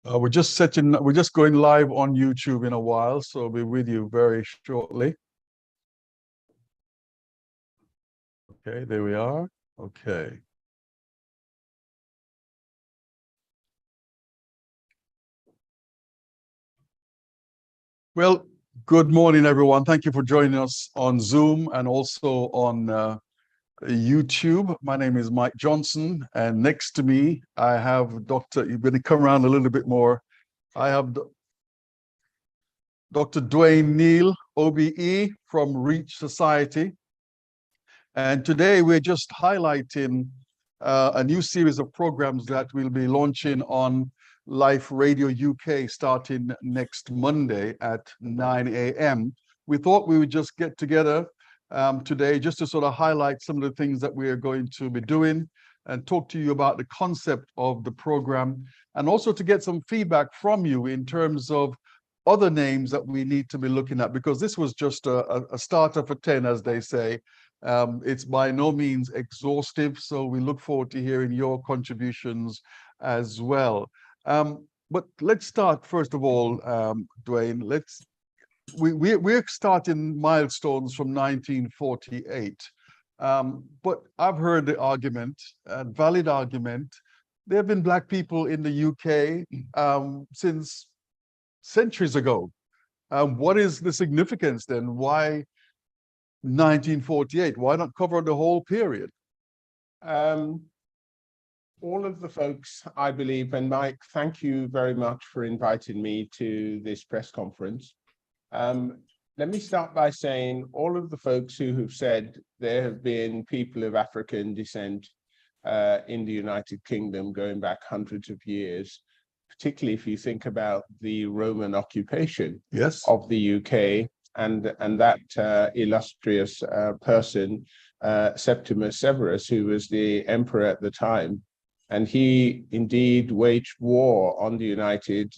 We're just going live on YouTube in a while, so we'll be with you very shortly. Okay, there we are. Okay. Well, good morning, everyone. Thank you for joining us on Zoom and also on YouTube. My name is Mike Johnson, and next to me, I have Dr. You're going to come around a little bit more. I have Dr. Dwayne Neal, OBE from Reach Society. And today we're just highlighting a new series of programs that we'll be launching on Life Radio UK starting next Monday at 9 a.m. We thought we would just get together today just to sort of highlight some of the things that we are going to be doing and talk to you about the concept of the program, and also to get some feedback from you in terms of other names that we need to be looking at, because this was just a starter for 10, as they say. It's by no means exhaustive, so we look forward to hearing your contributions as well. But let's start first of all, Dwayne. We're starting milestones from 1948, but I've heard the argument, a valid argument. There have been Black people in the UK since centuries ago. What is the significance then? Why 1948? Why not cover the whole period? All of the folks, I believe, and Mike, thank you very much for inviting me to this press conference. Let me start by saying all of the folks who have said there have been people of African descent in the United Kingdom going back hundreds of years, particularly if you think about the Roman occupation of the UK and that illustrious person, Septimus Severus, who was the emperor at the time. And he indeed waged war on the United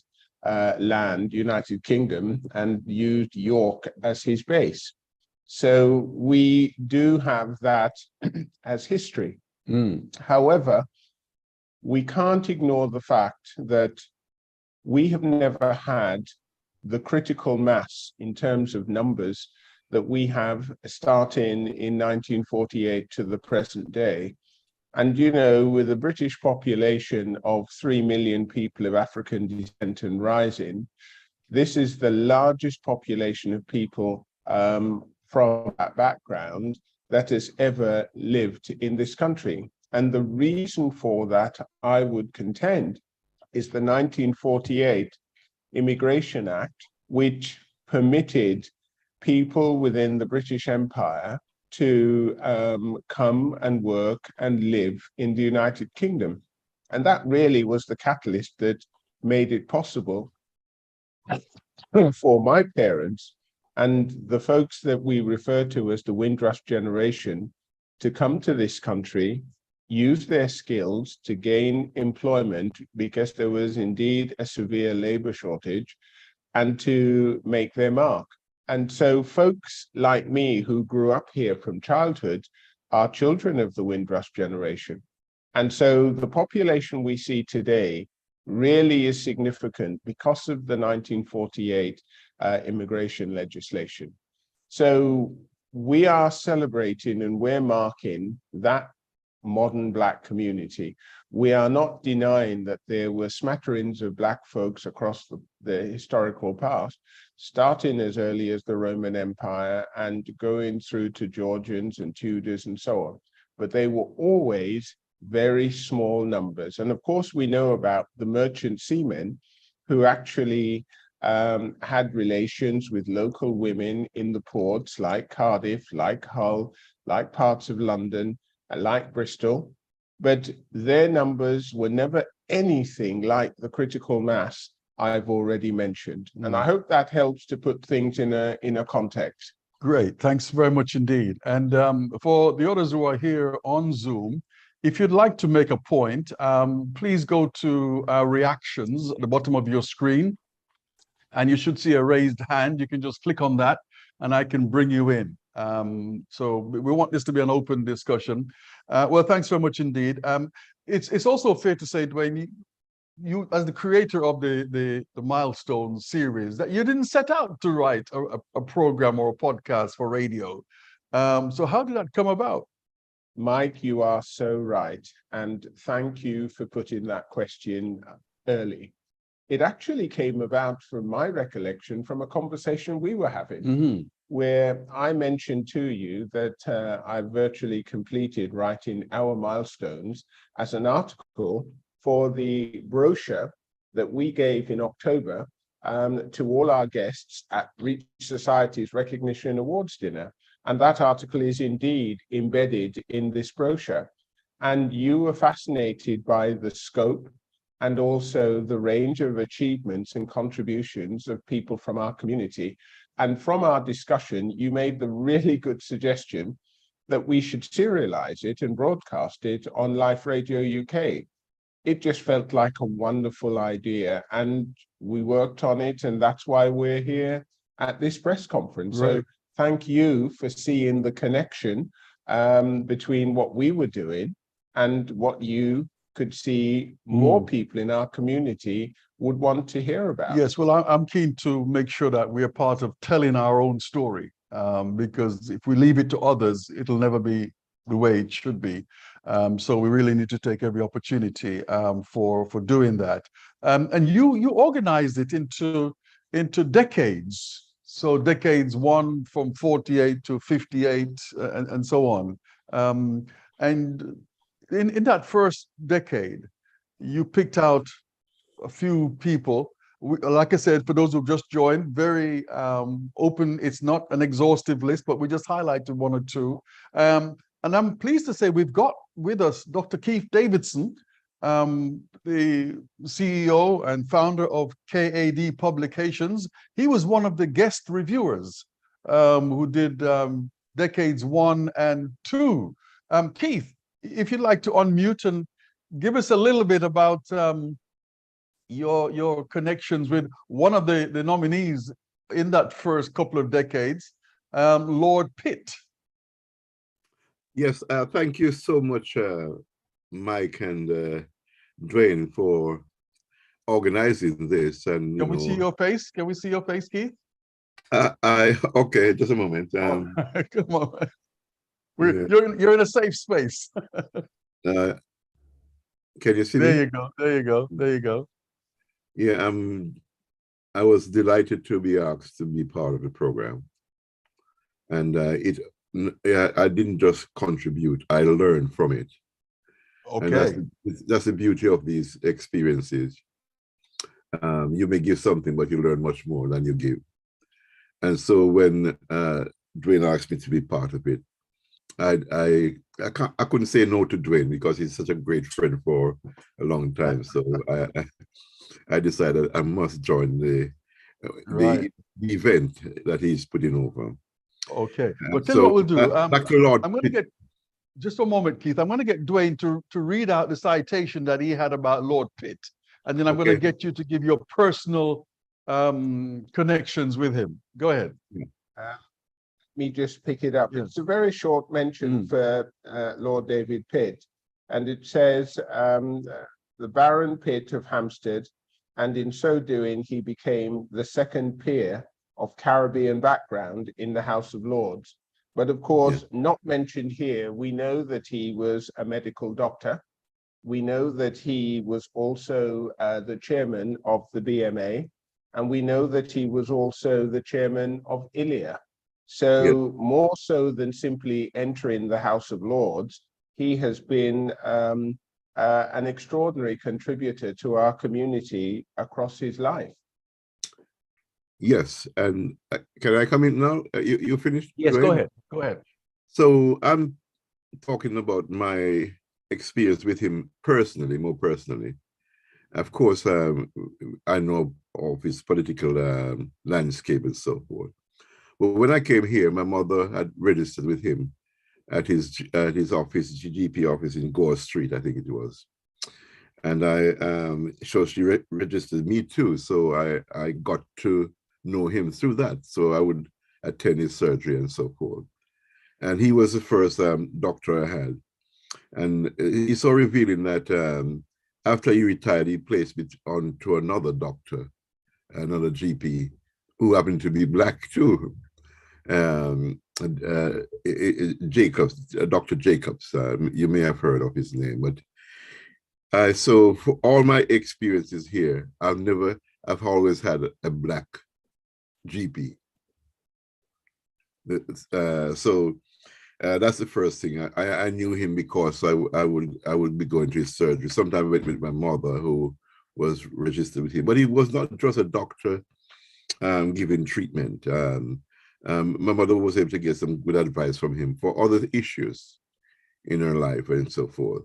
Kingdom, and used York as his base. So we do have that as history. However, we can't ignore the fact that we have never had the critical mass in terms of numbers that we have starting in 1948 to the present day. And, you know, with a British population of 3 million people of African descent and rising, this is the largest population of people from that background that has ever lived in this country. And the reason for that, I would contend, is the 1948 Immigration Act, which permitted people within the British Empire to come and work and live in the United Kingdom. And that really was the catalyst that made it possible for my parents and the folks that we refer to as the Windrush generation to come to this country, use their skills to gain employment, because there was indeed a severe labor shortage, and to make their mark. And so folks like me who grew up here from childhood are children of the Windrush generation. And so the population we see today really is significant because of the 1948 immigration legislation. So we are celebrating and we're marking that modern Black community. We are not denying that there were smatterings of Black folks across the historical past, starting as early as the Roman Empire and going through to Georgians and Tudors and so on. But they were always very small numbers. And of course, we know about the merchant seamen who actually had relations with local women in the ports like Cardiff, like Hull, like parts of London, like Bristol, but their numbers were never anything like the critical mass I've already mentioned. And I hope that helps to put things in a context. Great, thanks very much indeed. And for the others who are here on Zoom, if you'd like to make a point, please go to reactions at the bottom of your screen, and you should see a raised hand. You can just click on that and I can bring you in. So we want this to be an open discussion. Well, thanks very much indeed. It's also fair to say, Dwayne, you, as the creator of the Milestone series, that you didn't set out to write a program or a podcast for radio. So how did that come about? Mike, you are so right. And thank you for putting that question early. It actually came about, from my recollection, from a conversation we were having, where I mentioned to you that I virtually completed writing Our Milestones as an article for the brochure that we gave in October to all our guests at Reach Society's Recognition Awards dinner. And that article is indeed embedded in this brochure. And you were fascinated by the scope and also the range of achievements and contributions of people from our community. And from our discussion, you made the really good suggestion that we should serialize it and broadcast it on Life Radio UK. It just felt like a wonderful idea, and we worked on it, and that's why we're here at this press conference. Right. So thank you for seeing the connection between what we were doing and what you could see more people in our community would want to hear about. Yes, well, I'm keen to make sure that we are part of telling our own story, because if we leave it to others, it'll never be the way it should be. So we really need to take every opportunity for doing that. And you organized it into decades. So decades one from 48 to 58 and so on. And in that first decade, you picked out a few people. Like I said, for those who've just joined, very open. It's not an exhaustive list, but we just highlighted one or two. And I'm pleased to say we've got with us Dr. Keith Davidson, the CEO and founder of KAD Publications. He was one of the guest reviewers who did decades 1 and 2. Keith, if you'd like to unmute and give us a little bit about your connections with one of the nominees in that first couple of decades, Lord Pitt. Yes, thank you so much, Mike and Dwayne, for organizing this. And can we see your face? Can we see your face, Keith? Okay, just a moment. Come on. You're in a safe space. Can you see there me? You go. There you go. There you go. Yeah, I was delighted to be asked to be part of the program, and I didn't just contribute; I learned from it. Okay, and that's the beauty of these experiences. You may give something, but you learn much more than you give. And so when Dwayne asked me to be part of it, I couldn't say no to Dwayne because he's such a great friend for a long time. So I decided I must join the event that he's putting over. Okay, well, tell you what we'll do. Dr. Lord, I'm going to get, just a moment, Keith. I'm going to get Dwayne to read out the citation that he had about Lord Pitt, and then I'm going to get you to give your personal connections with him. Go ahead. Let me just pick it up. It's a very short mention for Lord David Pitt, and it says, the Baron Pitt of Hampstead, and in so doing, he became the second peer of Caribbean background in the House of Lords. But of course, not mentioned here, we know that he was a medical doctor. We know that he was also the chairman of the BMA, and we know that he was also the chairman of ILIA. So more so than simply entering the House of Lords, he has been an extraordinary contributor to our community across his life. Yes, and can I come in now? You finished? Yes, Dwayne? go ahead. Go ahead. So I'm talking about my experience with him personally, more personally. Of course, I know of his political landscape and so forth. But when I came here, my mother had registered with him at his office, GP office in Gore Street, I think it was. And so she registered me too. So I got to know him through that. So I would attend his surgery and so forth. And he was the first doctor I had. And he's so revealing that after he retired, he placed me on to another doctor, another GP, who happened to be black too. Jacobs, Dr. Jacobs, you may have heard of his name, but so for all my experiences here, I've always had a black GP. That's the first thing. I knew him because I would be going to his surgery. Sometimes I went with my mother, who was registered with him, but he was not just a doctor giving treatment. My mother was able to get some good advice from him for other issues in her life and so forth,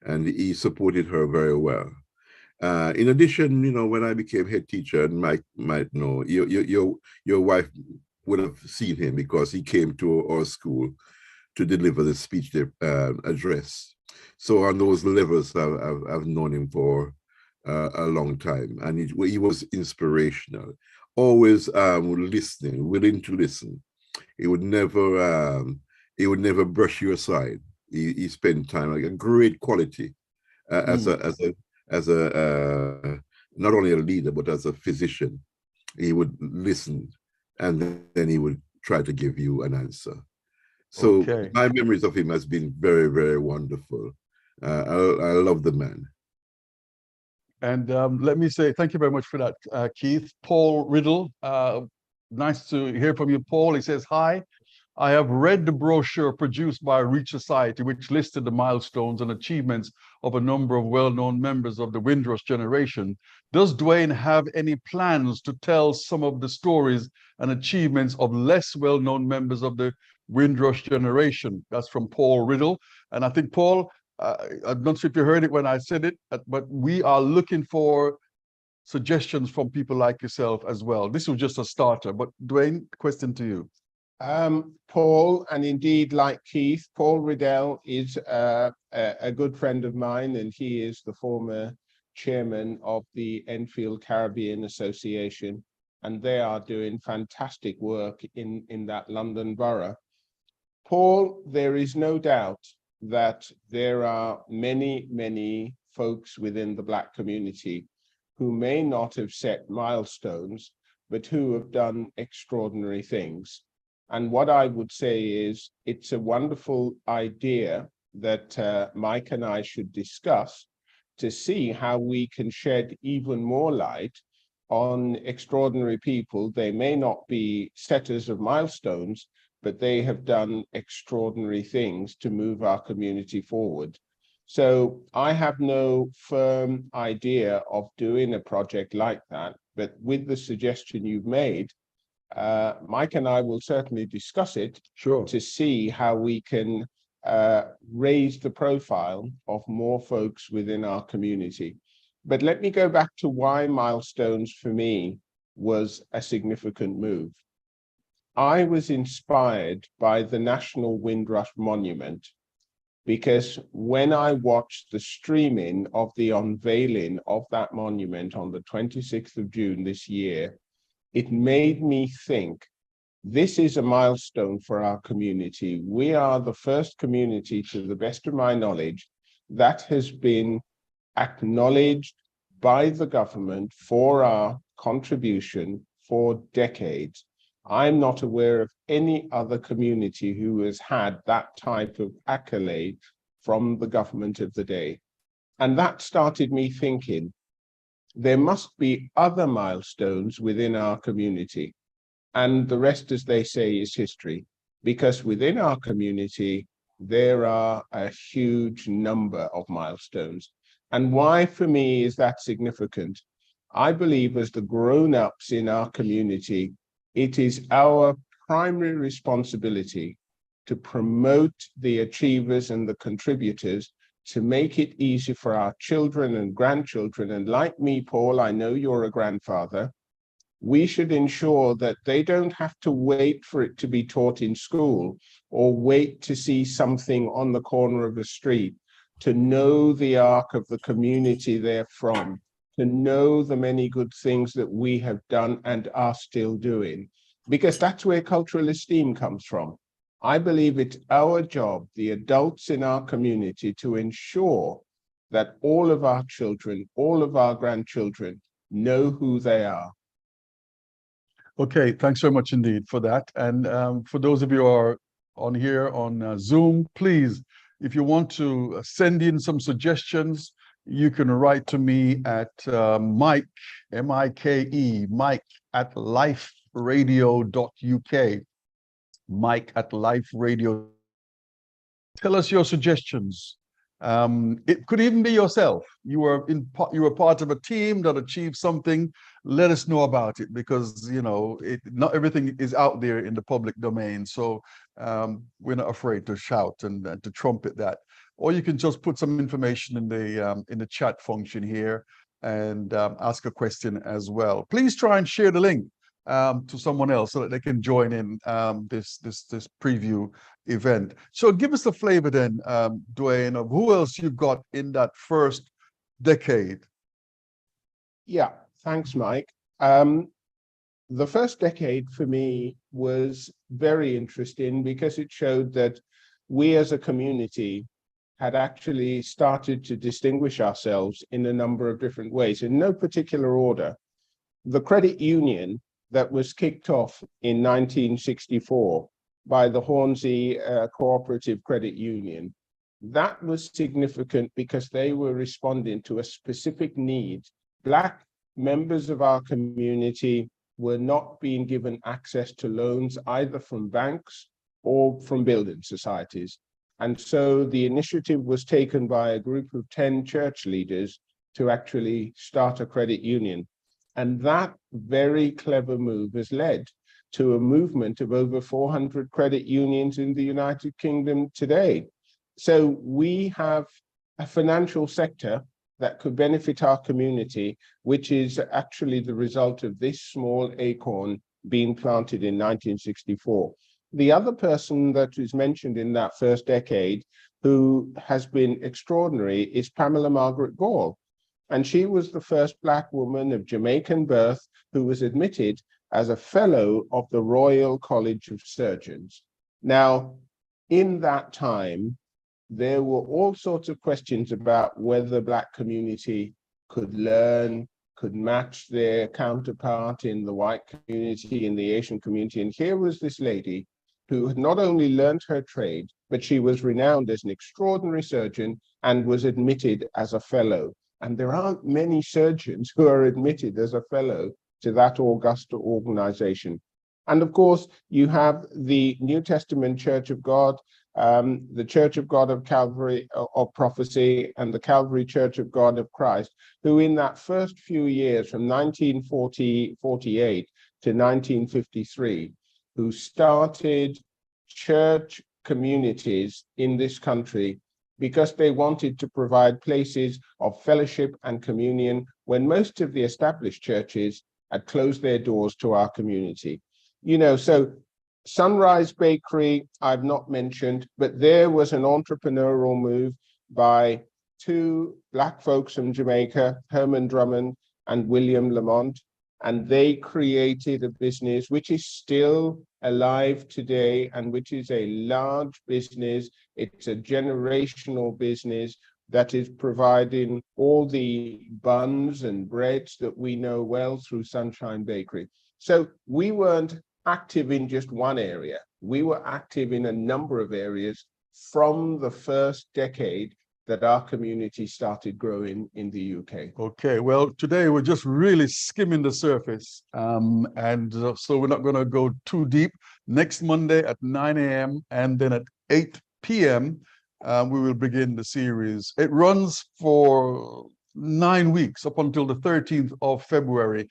and he supported her very well. In addition, when I became head teacher, and Mike might know, your wife would have seen him because he came to our school to deliver the speech address. So on those levels, I've known him for a long time, and he was inspirational. Always listening, willing to listen. He would never brush you aside. He spent time, like a great quality as a not only a leader but as a physician. He would listen, and then he would try to give you an answer. So Okay. my memories of him has been very, very wonderful. I love the man. And let me say thank you very much for that, Keith. Paul Riddle, nice to hear from you, Paul. He says, hi, I have read the brochure produced by Reach Society, which listed the milestones and achievements of a number of well-known members of the Windrush generation. Does Dwayne have any plans to tell some of the stories and achievements of less well-known members of the Windrush generation? That's from Paul Riddle. And I think, Paul, I'm not sure if you heard it when I said it, but we are looking for suggestions from people like yourself as well. This was just a starter, but Dwayne, question to you. Paul, and indeed, like Keith, Paul Riddell is a good friend of mine, and he is the former chairman of the Enfield Caribbean Association, and they are doing fantastic work in that London borough. Paul, there is no doubt that there are many, many folks within the Black community who may not have set milestones, but who have done extraordinary things. And what I would say is it's a wonderful idea that Mike and I should discuss to see how we can shed even more light on extraordinary people. They may not be setters of milestones, but they have done extraordinary things to move our community forward. So I have no firm idea of doing a project like that, but with the suggestion you've made, Mike and I will certainly discuss it. Sure. To see how we can raise the profile of more folks within our community. But let me go back to why milestones for me was a significant move. I was inspired by the National Windrush Monument because when I watched the streaming of the unveiling of that monument on the 26th of June this year, it made me think, this is a milestone for our community. We are the first community, to the best of my knowledge, that has been acknowledged by the government for our contribution for decades. I'm not aware of any other community who has had that type of accolade from the government of the day. And that started me thinking, there must be other milestones within our community. And the rest, as they say, is history, because within our community, there are a huge number of milestones. And why, for me, is that significant? I believe as the grown-ups in our community, it is our primary responsibility to promote the achievers and the contributors, to make it easy for our children and grandchildren. And like me, Paul, I know you're a grandfather. We should ensure that they don't have to wait for it to be taught in school or wait to see something on the corner of the street to know the arc of the community they're from, to know the many good things that we have done and are still doing, because that's where cultural esteem comes from. I believe it's our job, the adults in our community, to ensure that all of our children, all of our grandchildren know who they are. Okay, thanks very much indeed for that. And for those of you who are on here on Zoom, please, if you want to send in some suggestions, you can write to me at Mike, M-I-K-E, Mike at liferadio.uk. Mike at liferadio. Tell us your suggestions. It could even be yourself. You were part of a team that achieved something. Let us know about it, because not everything is out there in the public domain. So we're not afraid to shout and to trumpet that. Or you can just put some information in the chat function here and ask a question as well. Please try and share the link to someone else so that they can join in this preview event. So give us a flavor then, Dwayne, of who else you've got in that first decade. Yeah, thanks, Mike. The first decade for me was very interesting because it showed that we as a community had actually started to distinguish ourselves in a number of different ways, in no particular order. The credit union that was kicked off in 1964 by the Hornsey Cooperative Credit Union, that was significant because they were responding to a specific need. Black members of our community were not being given access to loans either from banks or from building societies. And so the initiative was taken by a group of 10 church leaders to actually start a credit union. And that very clever move has led to a movement of over 400 credit unions in the United Kingdom today. So we have a financial sector that could benefit our community, which is actually the result of this small acorn being planted in 1964. The other person that is mentioned in that first decade who has been extraordinary is Pamela Margaret Gall. And she was the first Black woman of Jamaican birth who was admitted as a fellow of the Royal College of Surgeons. Now, in that time, there were all sorts of questions about whether the Black community could learn, could match their counterpart in the white community, in the Asian community. And here was this lady who had not only learned her trade, but she was renowned as an extraordinary surgeon and was admitted as a fellow. And there aren't many surgeons who are admitted as a fellow to that august organization. And of course, you have the New Testament Church of God, the Church of God of Calvary of Prophecy, and the Calvary Church of God of Christ, who in that first few years from 1948 to 1953, who started church communities in this country because they wanted to provide places of fellowship and communion when most of the established churches had closed their doors to our community. So Sunrise Bakery, I've not mentioned, but there was an entrepreneurial move by two Black folks from Jamaica, Herman Drummond and William Lamont, and they created a business which is still alive today and which is a large business. It's a generational business that is providing all the buns and breads that we know well through Sunshine Bakery. So we weren't active in just one area. We were active in a number of areas from the first decade that our community started growing in the UK. Okay, well, today we're just really skimming the surface. So we're not going to go too deep. Next Monday at 9 a.m. and then at 8 p.m., we will begin the series. It runs for 9 weeks up until the 13th of February,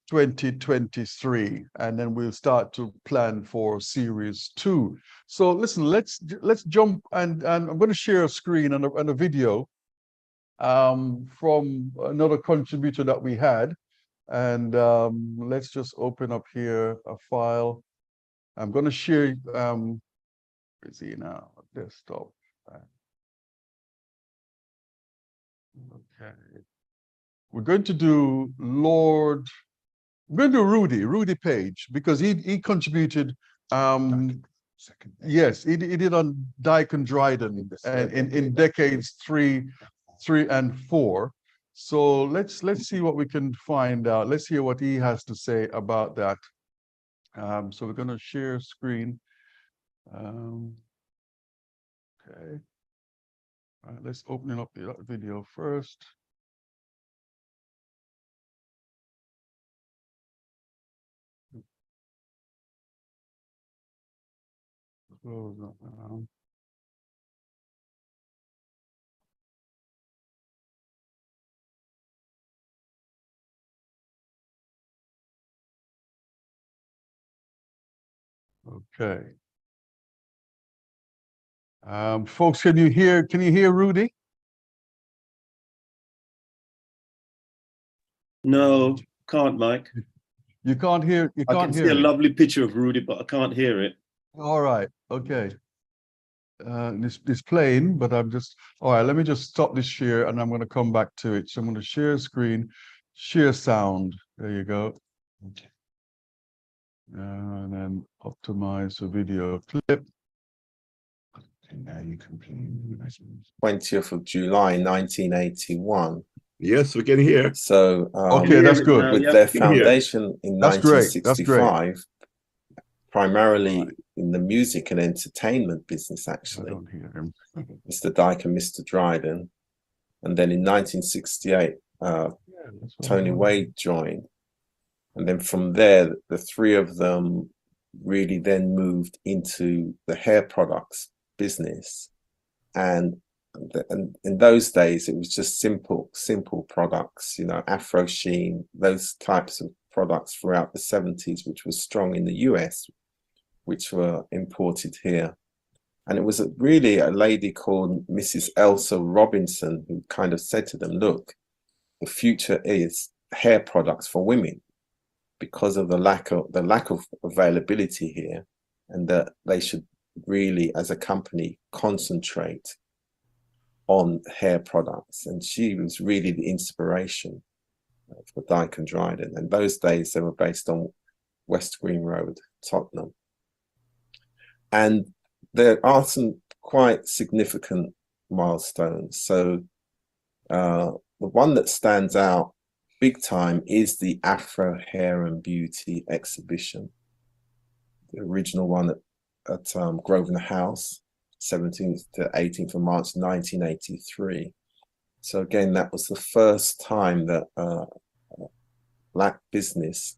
2023, and then we'll start to plan for series 2. So listen, let's jump, and I'm going to share a screen and a video from another contributor that we had, and let's just open up here a file. I'm going to share where is he now? Desktop. Okay, we're going to do Rudy Page, because he contributed. Yes, he did on Dyke and Dryden in decades 3 3 and 4. So let's see what we can find out. Let's hear what he has to say about that. So we're going to share screen. Okay. All right, let's open up the video first. Close that down. Okay. Folks, can you hear Rudy? No, can't, Mike. You can't hear, you I can't can hear see a me. lovely picture of Rudy, but I can't hear it. All right, okay. It's playing, but I'm just, all right, let me just stop this share and I'm going to come back to it. So I'm going to share screen, share sound. There you go. And then optimize the video clip. And now you can play. 20th of July 1981. Yes, we can hear. So Okay, that's good. with Yeah. their Can hear. foundation in That's great. That's great. 1965, primarily in the music and entertainment business, I actually, don't hear him. Mr. Dyke and Mr. Dryden. And then in 1968, Tony Wade joined. And then from there, the three of them really then moved into the hair products business. And in those days, it was just simple products, you know, Afro Sheen, those types of products throughout the 70s, which was strong in the US, which were imported here. And it was really a lady called Mrs. Elsa Robinson who kind of said to them, look, the future is hair products for women because of the lack of availability here, and that they should really, as a company, concentrate on hair products. And she was really the inspiration for Dyke and Dryden. And those days they were based on West Green Road, Tottenham. And there are some quite significant milestones. So the one that stands out big time is the Afro Hair and Beauty exhibition, the original one at Grosvenor House, 17th to 18th of March 1983. So again, that was the first time that Black business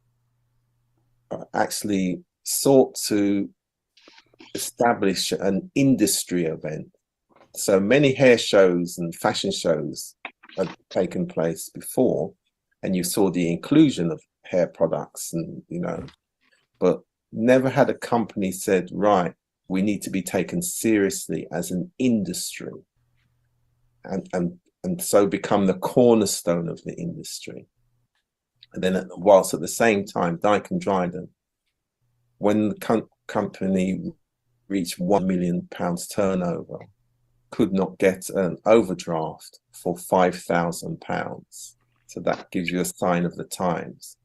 actually sought to establish an industry event. So many hair shows and fashion shows had taken place before, and you saw the inclusion of hair products, and you know, but never had a company said, right, we need to be taken seriously as an industry, and so become the cornerstone of the industry. And then whilst at the same time, Dyke and Dryden, when the company reached £1 million turnover, could not get an overdraft for £5,000. So that gives you a sign of the times.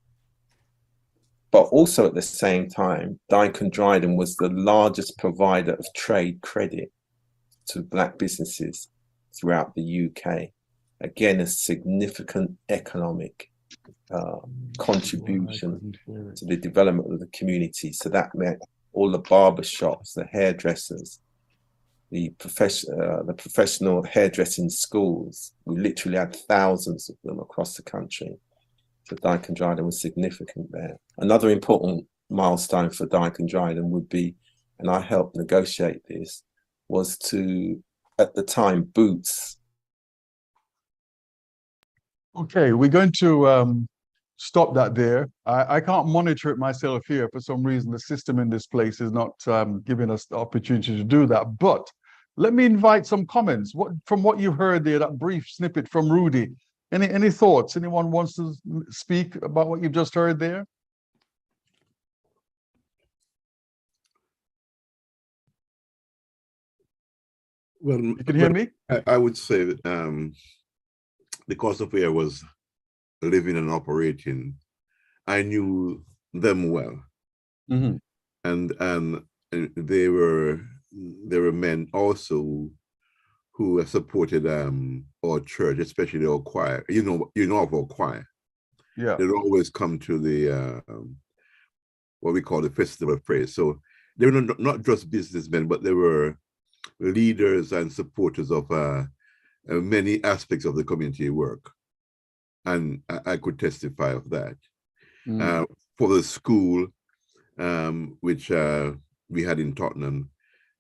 But also at the same time, Dyke and Dryden was the largest provider of trade credit to Black businesses throughout the UK. Again, a significant economic contribution to the development of the community. So that meant all the barber shops, the hairdressers, the professional hairdressing schools. We literally had thousands of them across the country. So Dyke and Dryden was significant there. Another important milestone for Dyke and Dryden would be, and I helped negotiate this, was to, at the time, Boots. Okay, we're going to stop that there. I can't monitor it myself here. For some reason, the system in this place is not giving us the opportunity to do that. But let me invite some comments. From what you heard there, that brief snippet from Rudy, any thoughts? Anyone wants to speak about what you've just heard there? Well, You can hear me? I would say that because of where I was living and operating, I knew them well. Mm-hmm. And they were men also who have supported our church, especially our choir. You know of our choir. Yeah. They'd always come to the what we call the Festival of Praise. So they were not just businessmen, but they were leaders and supporters of many aspects of the community work. And I could testify of that. For the school, which we had in Tottenham,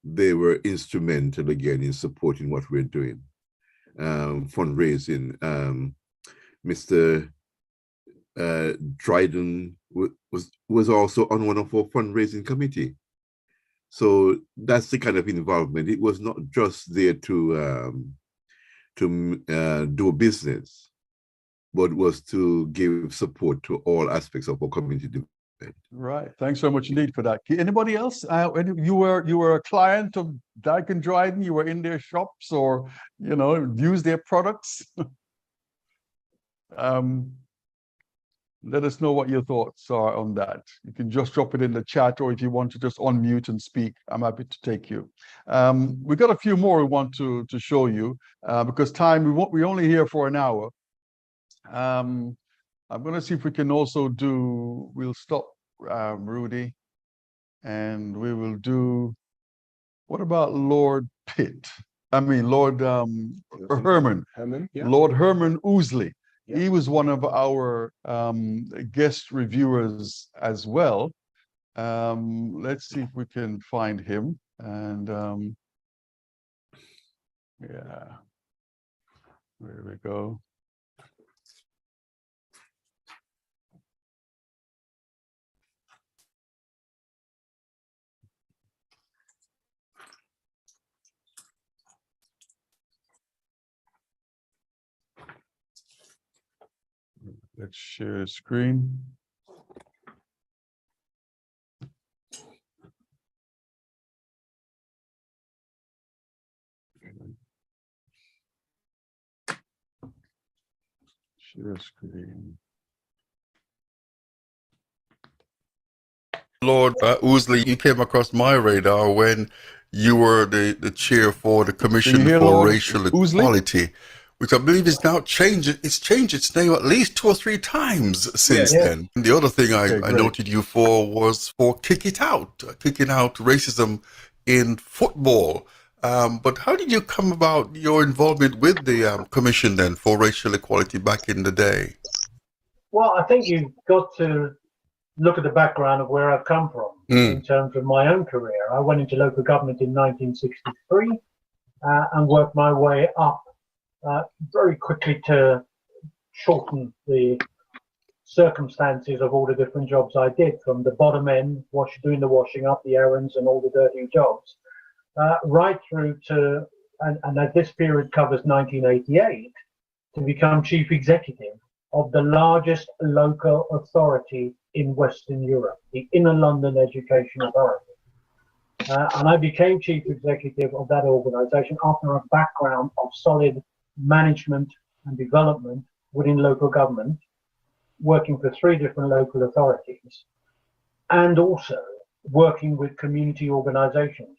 they were instrumental again in supporting what we're doing. Fundraising. Mr. Dryden was also on one of our fundraising committee. So that's the kind of involvement. It was not just there to do business, but was to give support to all aspects of our community development. Right. Thanks so much indeed for that. Anybody else? You were a client of Dyke and Dryden. You were in their shops, or used their products. Let us know what your thoughts are on that. You can just drop it in the chat, or if you want to just unmute and speak, I'm happy to take you. We've got a few more we want to show you because time, we're only here for an hour. I'm going to see if we can also we'll stop Rudy, and we will do, what about Lord Pitt? Lord Herman. Yeah. Lord Herman Ouseley. Yeah. He was one of our guest reviewers as well. Let's see if we can find him. And yeah, there we go. Let's share screen. Share screen. Lord Ouseley, you came across my radar when you were the chair for the Commission hear for Lord Racial Ouseley? Equality, which I believe is now changed. It's changed its name at least 2 or 3 times since then. And the other thing I great. noted you for was for kicking out racism in football. But how did you come about your involvement with the Commission then for Racial Equality back in the day? Well, I think you've got to look at the background of where I've come from in terms of my own career. I went into local government in 1963 and worked my way up very quickly to shorten the circumstances of all the different jobs I did, from the bottom end, doing the washing up, the errands and all the dirty jobs, right through to, and this period covers 1988, to become chief executive of the largest local authority in Western Europe, the Inner London Education Authority. And I became chief executive of that organization after a background of solid management and development within local government, working for 3 different local authorities, and also working with community organizations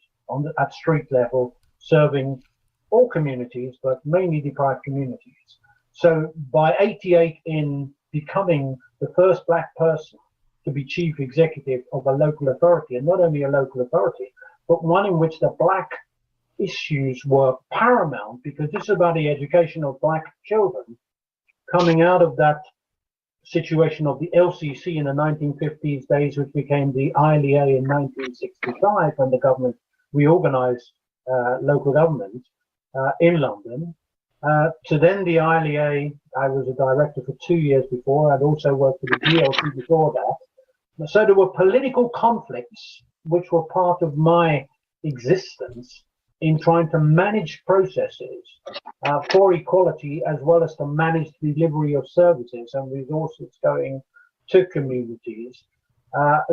at street level, serving all communities, but mainly deprived communities. So by 88, in becoming the first black person to be chief executive of a local authority, and not only a local authority, but one in which the black issues were paramount, because this is about the education of black children, coming out of that situation of the LCC in the 1950s days, which became the ILEA in 1965, when the government reorganized local government in London. To then the ILEA, I was a director for 2 years before. I'd also worked for the GLC before that. So there were political conflicts which were part of my existence in trying to manage processes for equality, as well as to manage the delivery of services and resources going to communities,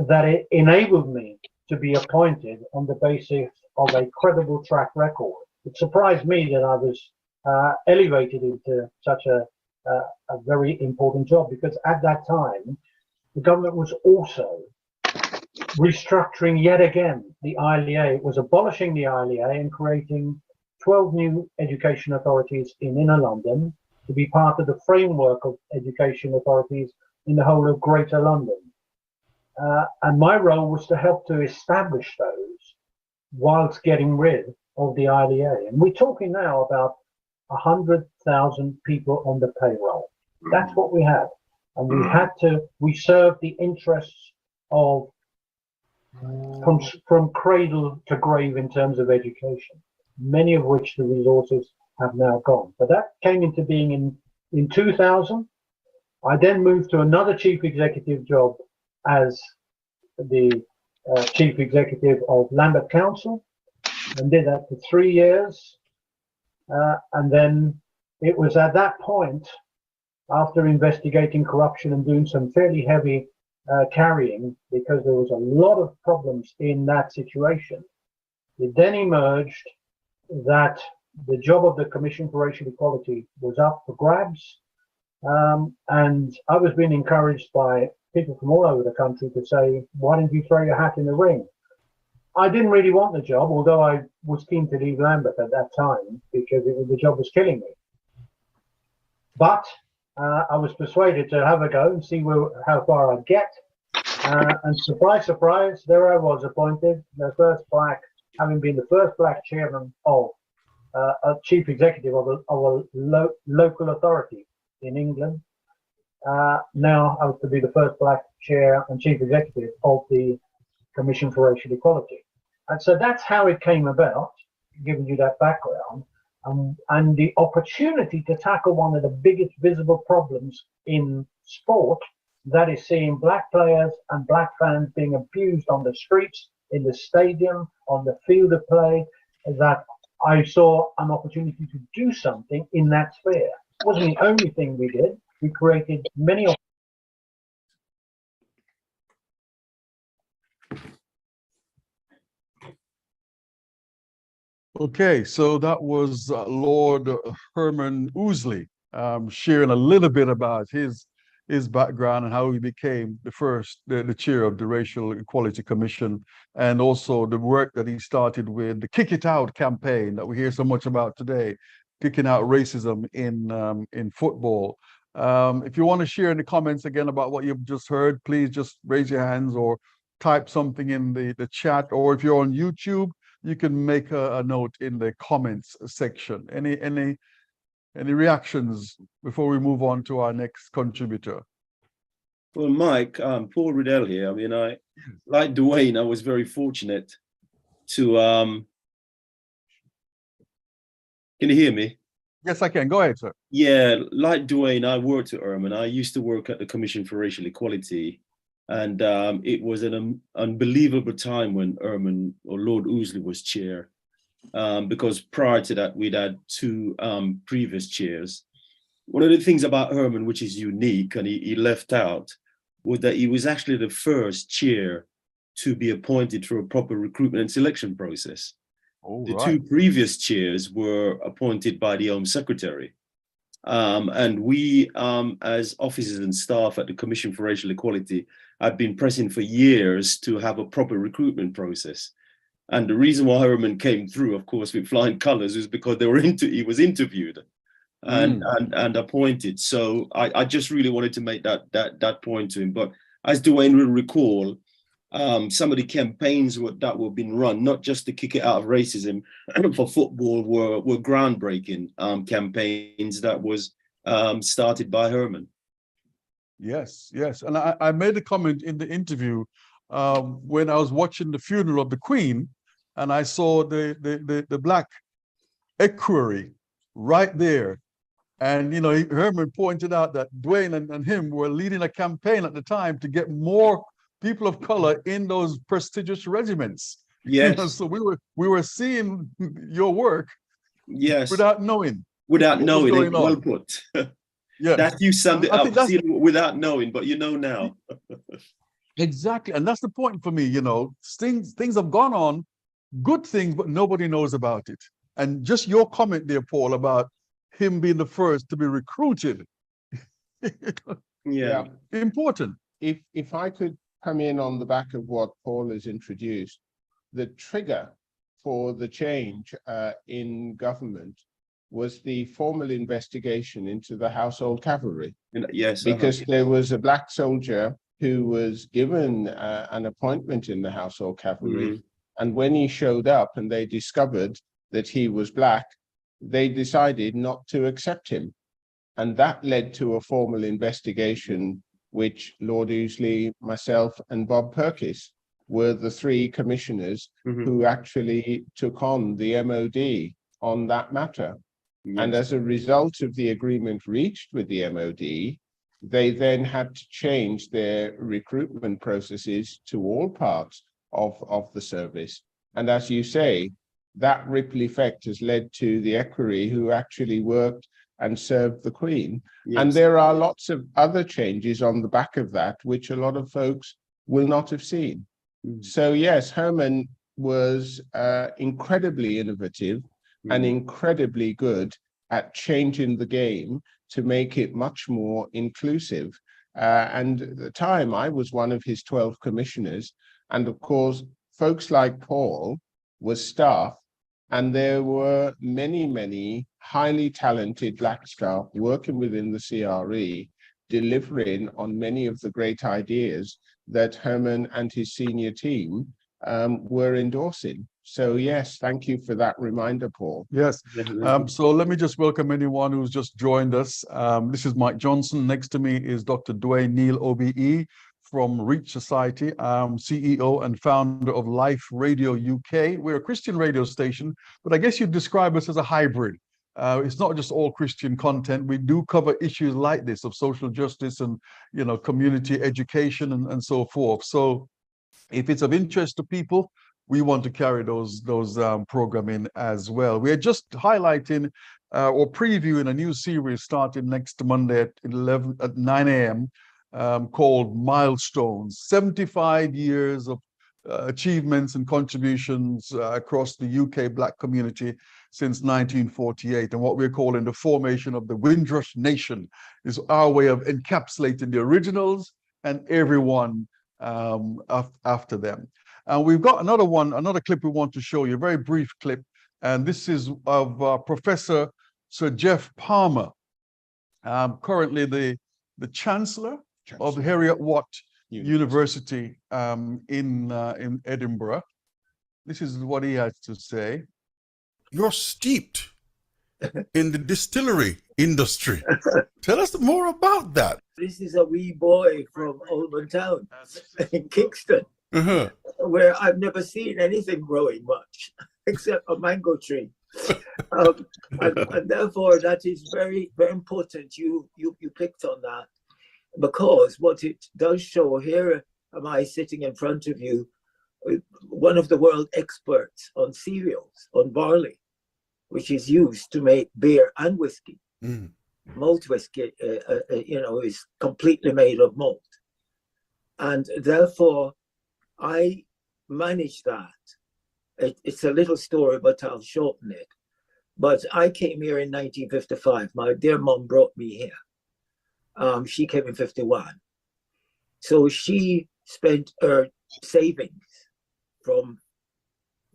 that it enabled me to be appointed on the basis of a credible track record. It surprised me that I was elevated into such a very important job, because at that time the government was also restructuring yet again the ILEA. It was abolishing the ILEA and creating 12 new education authorities in inner London to be part of the framework of education authorities in the whole of Greater London. And my role was to help to establish those whilst getting rid of the IDA. And we're talking now about 100,000 people on the payroll. That's what we had. And we served the interests of from cradle to grave in terms of education, many of which the resources have now gone. But that came into being in 2000. I then moved to another chief executive job as the chief executive of Lambeth Council, and did that for 3 years. And then it was at that point, after investigating corruption and doing some fairly heavy carrying, because there was a lot of problems in that situation, it then emerged that the job of the Commission for Racial Equality was up for grabs. And I was being encouraged by people from all over the country to say, why don't you throw your hat in the ring? I didn't really want the job, although I was keen to leave Lambeth at that time because the job was killing me. But I was persuaded to have a go and see how far I'd get. And surprise, surprise, there I was appointed, the first black, having been the first black chairman of a chief executive of a local authority in England. Now I was to be the first black chair and chief executive of the Commission for Racial Equality. And so that's how it came about, giving you that background, and the opportunity to tackle one of the biggest visible problems in sport, that is seeing black players and black fans being abused on the streets, in the stadium, on the field of play, that I saw an opportunity to do something in that sphere. It wasn't the only thing we did. We created many opportunities. Okay, so that was Lord Herman Ouseley sharing a little bit about his background and how he became the chair of the Racial Equality Commission, and also the work that he started with the Kick It Out campaign that we hear so much about today, kicking out racism in football. If you want to share in the comments again about what you've just heard, please just raise your hands or type something in the chat, or if you're on YouTube, you can make a note in the comments section. Any reactions before we move on to our next contributor? Well, Mike, Paul Riddell here. I mean, like Dwayne, I was very fortunate to, can you hear me? Yes, I can. Go ahead, sir. Yeah, like Dwayne, I worked at Herman. I used to work at the Commission for Racial Equality. And it was an unbelievable time when Herman, or Lord Ouseley, was chair, because prior to that, we'd had two previous chairs. One of the things about Herman, which is unique, and he left out, was that he was actually the first chair to be appointed through a proper recruitment and selection process. The two previous chairs were appointed by the Home Secretary. And we, as officers and staff at the Commission for Racial Equality, had been pressing for years to have a proper recruitment process. And the reason why Herman came through, of course, with flying colours was because he was interviewed and appointed. So I just really wanted to make that point to him. But as Dwayne will recall, some of the campaigns that were being run, not just to kick it out of racism for football, were groundbreaking campaigns that was started by Herman. Yes, yes. And I made a comment in the interview when I was watching the funeral of the Queen, and I saw the black equerry right there. And, you know, Herman pointed out that Dwayne and him were leading a campaign at the time to get more people of color in those prestigious regiments. Yes. You know, so we were seeing your work. Yes. Without knowing. Without knowing. Well put. Yeah. That you summed it up, without knowing, but you know now. Exactly. And that's the point for me, you know, things have gone on, good things, but nobody knows about it. And just your comment there, Paul, about him being the first to be recruited. Yeah. Important. If I could come in on the back of what Paul has introduced, the trigger for the change in government was the formal investigation into the household cavalry, Yes, because there was a black soldier who was given an appointment in the household cavalry. And when he showed up and they discovered that he was black, they decided not to accept him. And that led to a formal investigation, which Lord Ouseley, myself, and Bob Purkis were the three commissioners who actually took on the MOD on that matter. And as a result of the agreement reached with the MOD, they then had to change their recruitment processes to all parts of the service. And as you say, that ripple effect has led to the equerry who actually worked and served the Queen. And there are lots of other changes on the back of that, which a lot of folks will not have seen. So yes, Herman was incredibly innovative and incredibly good at changing the game to make it much more inclusive. And at the time, I was one of his 12 commissioners. And of course, folks like Paul was staff, and there were many, many highly talented black staff working within the CRE, delivering on many of the great ideas that Herman and his senior team were endorsing. So yes, thank you for that reminder, Paul. Yes. So let me just welcome anyone who's just joined us. This is Mike Johnson. Next to me is Dr. Dwayne Neal, OBE, from Reach Society, CEO and founder of Life Radio UK. We're a Christian radio station, but I guess you'd describe us as a hybrid. It's not just all Christian content. We do cover issues like this of social justice and, you know, community education and so forth. So if it's of interest to people, we want to carry those programming as well. We are just highlighting or previewing a new series starting next Monday at 9 a.m. Called Milestones, 75 years of achievements and contributions across the UK Black community since 1948. And what we're calling the formation of the Windrush Nation is our way of encapsulating the originals and everyone after them. And we've got another clip we want to show you, a very brief clip. And this is of Professor Sir Jeff Palmer, currently the Chancellor of Heriot Watt University in Edinburgh. This is what he has to say. You're steeped in the distillery industry. Tell us more about that. This is a wee boy from Oldham Town in Kingston, where I've never seen anything growing much except a mango tree. And therefore, that is very, very important. You picked on that, because what it does show, here am I sitting in front of you, one of the world experts on cereals, on barley, which is used to make beer and whiskey. Malt whiskey, is completely made of malt. And therefore, I manage that. It's a little story, but I'll shorten it. But I came here in 1955. My dear mom brought me here. She came in 51. So she spent her savings from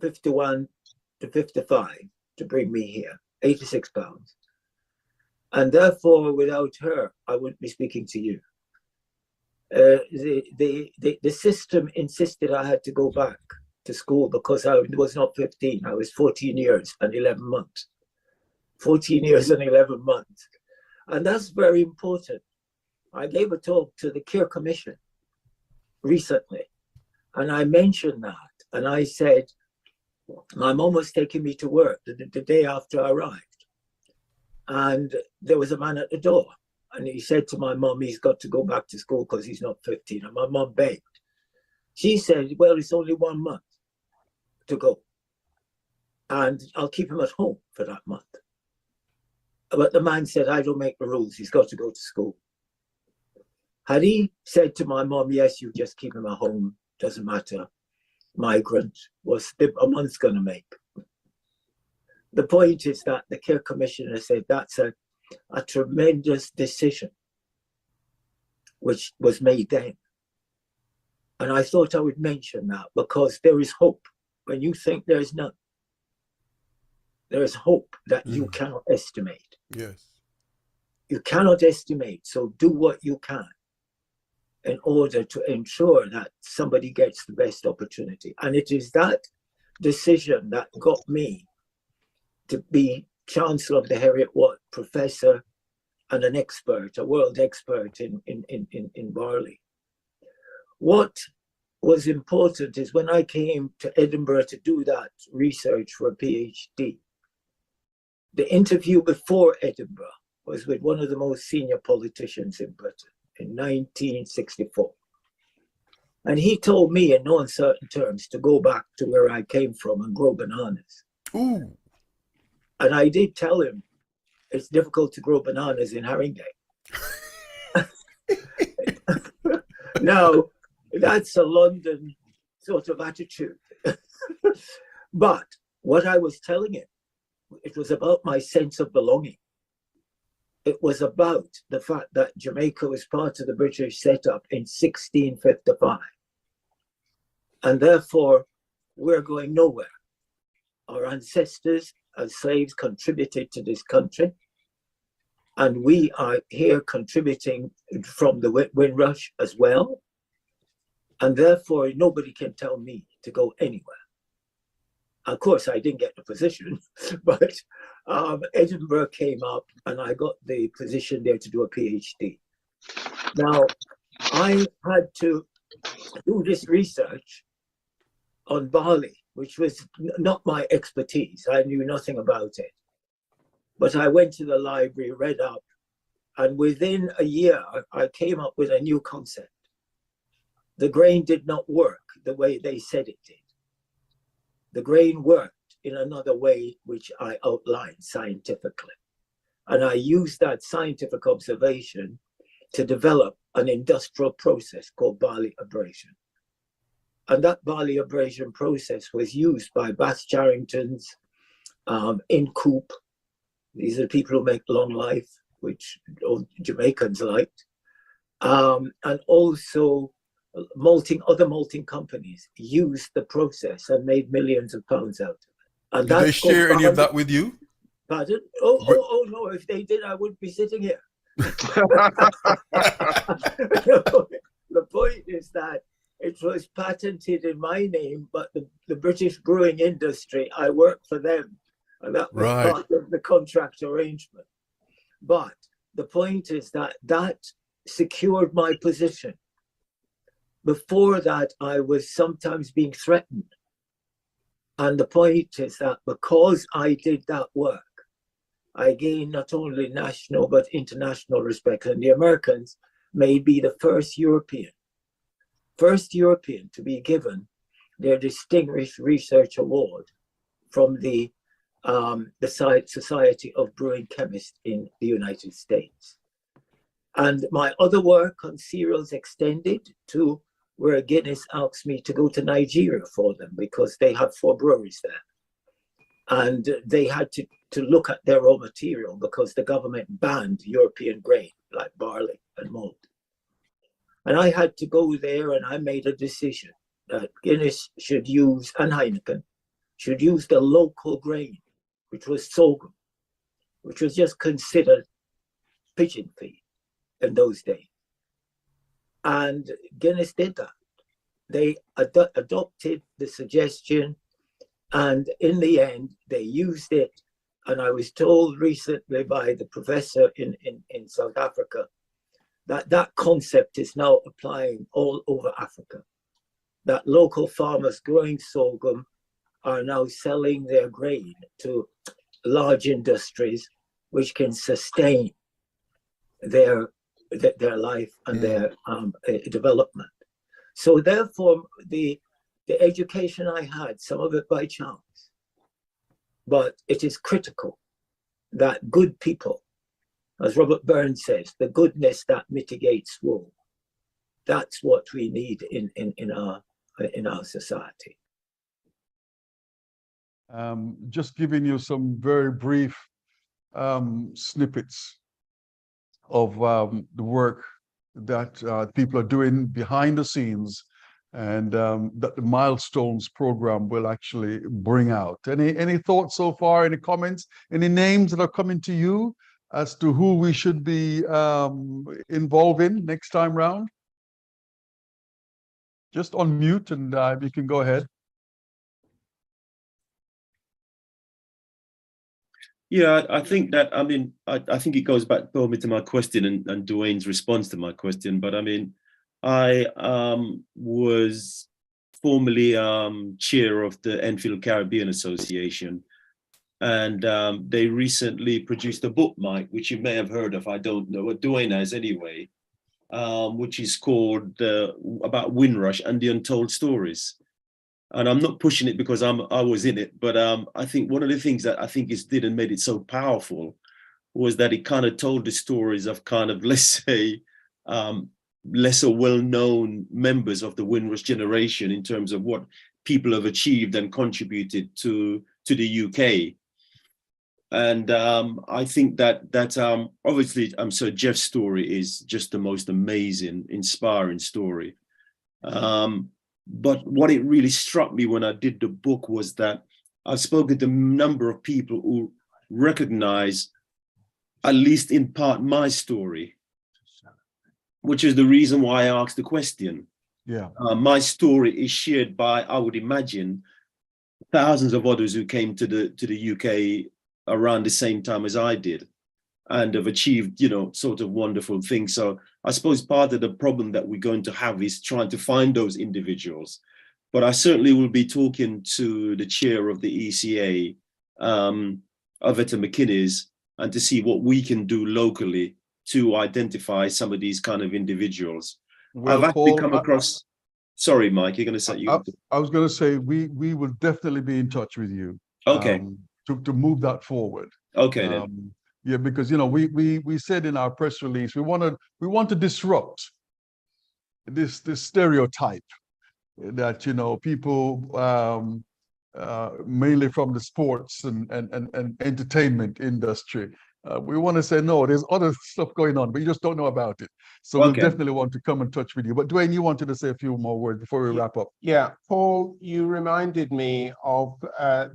51 to 55 to bring me here, £86. And therefore, without her, I wouldn't be speaking to you. The system insisted I had to go back to school because I was not 15. I was 14 years and 11 months. 14 years and 11 months. And that's very important. I gave a talk to the Care Commission recently, and I mentioned that. And I said, my mom was taking me to work the day after I arrived. And there was a man at the door. And he said to my mom, he's got to go back to school because he's not 15. And my mom begged. She said, well, it's only 1 month to go. And I'll keep him at home for that month. But the man said, I don't make the rules. He's got to go to school. Had he said to my mom, yes, you just keep him at home, doesn't matter, migrant, what's a month's going to make? The point is that the Care Commissioner said that's a tremendous decision, which was made then. And I thought I would mention that because there is hope when you think there's none. there's hope that you cannot estimate. Yes. You cannot estimate, so do what you can in order to ensure that somebody gets the best opportunity. And it is that decision that got me to be Chancellor of the Heriot-Watt Professor and an expert, a world expert in barley. What was important is when I came to Edinburgh to do that research for a PhD, the interview before Edinburgh was with one of the most senior politicians in Britain in 1964. And he told me in no uncertain terms to go back to where I came from and grow bananas. Ooh. And I did tell him it's difficult to grow bananas in Haringey. Now, that's a London sort of attitude. But what I was telling him, it was about my sense of belonging. It was about the fact that Jamaica was part of the British setup in 1655. And therefore, we're going nowhere. Our ancestors as slaves contributed to this country. And we are here contributing from the Windrush as well. And therefore, nobody can tell me to go anywhere. Of course, I didn't get the position, but Edinburgh came up and I got the position there to do a PhD. Now, I had to do this research on barley, which was not my expertise. I knew nothing about it. But I went to the library, read up, and within a year, I came up with a new concept. The grain did not work the way they said it did. The grain worked in another way, which I outlined scientifically. And I used that scientific observation to develop an industrial process called barley abrasion. And that barley abrasion process was used by Bass Charringtons in Coop. These are the people who make Long Life, which all Jamaicans liked. And also other malting companies used the process and made millions of pounds out of it. And did they share any of that with you? Pardon? Oh no, if they did, I wouldn't be sitting here. The point is that it was patented in my name, but the British brewing industry, I worked for them. And that was part of the contract arrangement. But the point is that that secured my position. Before that, I was sometimes being threatened. And the point is that because I did that work, I gained not only national but international respect. And the Americans may be the first European to be given their Distinguished Research Award from the Society of Brewing Chemists in the United States. And my other work on cereals extended to where Guinness asked me to go to Nigeria for them because they have 4 breweries there. And they had to look at their raw material because the government banned European grain like barley and malt. And I had to go there and I made a decision that Guinness should use, and Heineken, should use the local grain, which was sorghum, which was just considered pigeon feed in those days. And Guinness did that. They adopted the suggestion, and in the end, they used it. And I was told recently by the professor in South Africa that that concept is now applying all over Africa. That local farmers growing sorghum are now selling their grain to large industries which can sustain their life and their development. So therefore, the education I had, some of it by chance, but it is critical that good people, as Robert Burns says, the goodness that mitigates woe, that's what we need in our society. Just giving you some very brief snippets of the work that people are doing behind the scenes and that the Milestones program will actually bring out. Any thoughts so far? Any comments? Any names that are coming to you as to who we should be involving next time round? Just unmute and you can go ahead. Yeah, I think that, I mean, I think it goes back probably to my question and Dwayne's response to my question. But I mean, I was formerly chair of the Enfield Caribbean Association. And they recently produced a book, Mike, which you may have heard of. I don't know, what Dwayne has anyway, which is called about Windrush and the Untold Stories. And I'm not pushing it because I was in it, but I think one of the things that I think did and made it so powerful was that it kind of told the stories of kind of, let's say, lesser well-known members of the Windrush generation in terms of what people have achieved and contributed to the UK. And I think that obviously, Sir Jeff's story is just the most amazing, inspiring story. But what it really struck me when I did the book was that I've spoken to a number of people who recognize, at least in part, my story, which is the reason why I asked the question. Yeah. My story is shared by, I would imagine, thousands of others who came to the UK around the same time as I did and have achieved, you know, sort of wonderful things. So I suppose part of the problem that we're going to have is trying to find those individuals. But I certainly will be talking to the chair of the ECA, Aveta McInnes, and to see what we can do locally to identify some of these kind of individuals. Well, I've actually Paul, come across, sorry, Mike, you're going to say, I was going to say, we will definitely be in touch with you. Okay. To move that forward. Okay, then. Yeah, because, you know, we said in our press release, we want to disrupt this stereotype that, you know, people mainly from the sports and entertainment industry. We want to say, no, there's other stuff going on, but you just don't know about it. So we'll definitely want to come in touch with you. But Dwayne, you wanted to say a few more words before we wrap up. Yeah, Paul, you reminded me of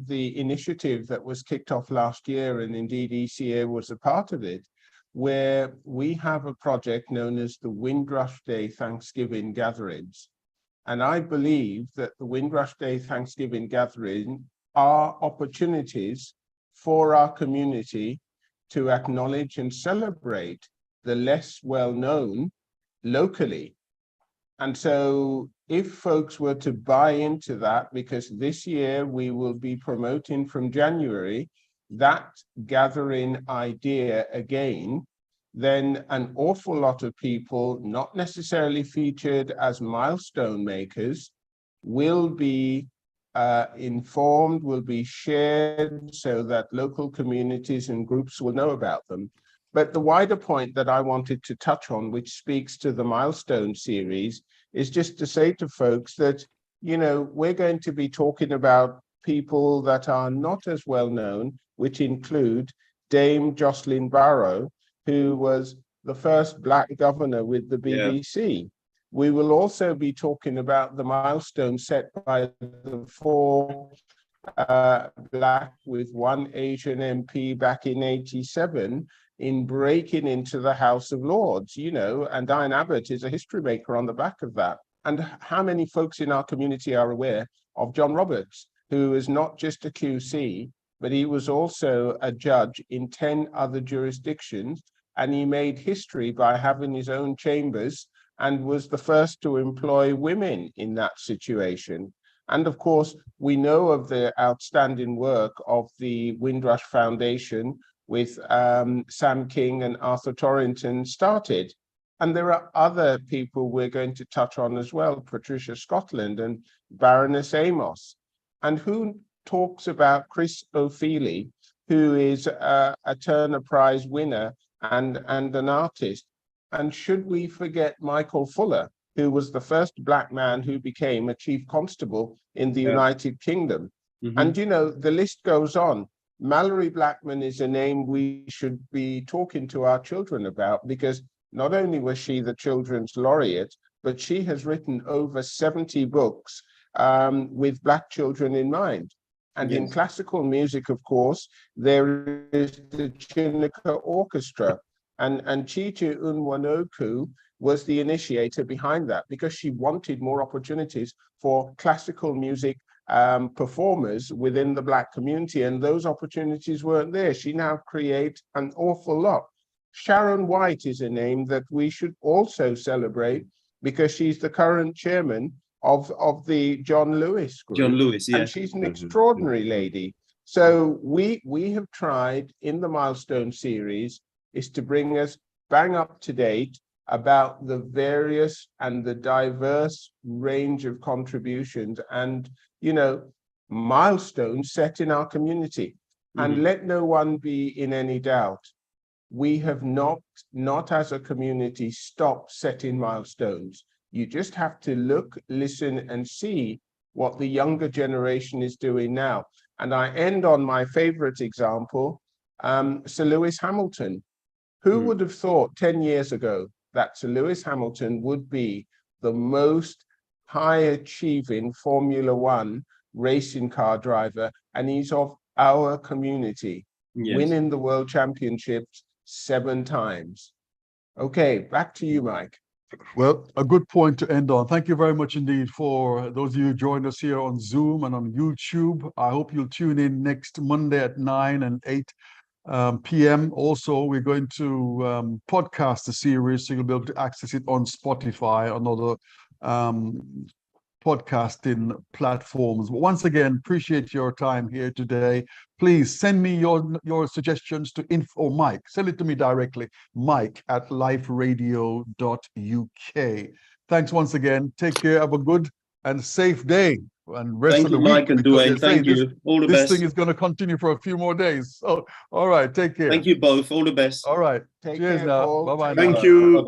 the initiative that was kicked off last year, and indeed ECA was a part of it, where we have a project known as the Windrush Day Thanksgiving Gatherings. And I believe that the Windrush Day Thanksgiving Gathering are opportunities for our community to acknowledge and celebrate the less well-known locally. And so if folks were to buy into that, because this year we will be promoting from January that gathering idea again, then an awful lot of people, not necessarily featured as milestone makers, will be informed, will be shared so that local communities and groups will know about them. But the wider point that I wanted to touch on, which speaks to the milestone series, is just to say to folks that, you know, we're going to be talking about people that are not as well known, which include Dame Jocelyn Barrow, who was the first Black governor with the BBC. Yeah. We will also be talking about the milestone set by the 4 Black with 1 Asian MP back in '87 in breaking into the House of Lords, you know, and Diane Abbott is a history maker on the back of that. And how many folks in our community are aware of John Roberts, who is not just a QC, but he was also a judge in 10 other jurisdictions, and he made history by having his own chambers and was the first to employ women in that situation. And of course, we know of the outstanding work of the Windrush Foundation with Sam King and Arthur Torrington started. And there are other people we're going to touch on as well, Patricia Scotland and Baroness Amos. And who talks about Chris O'Feely, who is a Turner Prize winner and an artist. And should we forget Michael Fuller, who was the first Black man who became a chief constable in the United Kingdom? And, you know, the list goes on. Mallory Blackman is a name we should be talking to our children about, because not only was she the children's laureate, but she has written over 70 books with Black children in mind. And in classical music, of course, there is the Chineke Orchestra. And Chichi Unwanoku was the initiator behind that because she wanted more opportunities for classical music performers within the Black community, and those opportunities weren't there. She now creates an awful lot. Sharon White is a name that we should also celebrate because she's the current chairman of the John Lewis group. John Lewis, yeah. And she's an extraordinary lady. So we have tried in the Milestone series is to bring us bang up to date about the various and the diverse range of contributions and, you know, milestones set in our community. And let no one be in any doubt. We have not as a community stopped setting milestones. You just have to look, listen, and see what the younger generation is doing now. And I end on my favorite example, Sir Lewis Hamilton. Who would have thought 10 years ago that Sir Lewis Hamilton would be the most high-achieving Formula One racing car driver, and he's of our community, winning the World Championships 7 times. Okay, back to you, Mike. Well, a good point to end on. Thank you very much indeed for those of you who joined us here on Zoom and on YouTube. I hope you'll tune in next Monday at 9 and 8 p.m. Also, we're going to podcast the series, so you'll be able to access it on Spotify and other podcasting platforms. But once again, appreciate your time here today. Please send me your suggestions to info Mike. Send it to me directly, mike@liferadio.uk. Thanks once again. Take care. Have a good and safe day. And rest of the week. Mike and Dwayne. Thank you. All the best. This thing is going to continue for a few more days. So, all right. Take care. Thank you both. All the best. All right. Take Cheers care, now. Paul. Bye-bye. Thank you.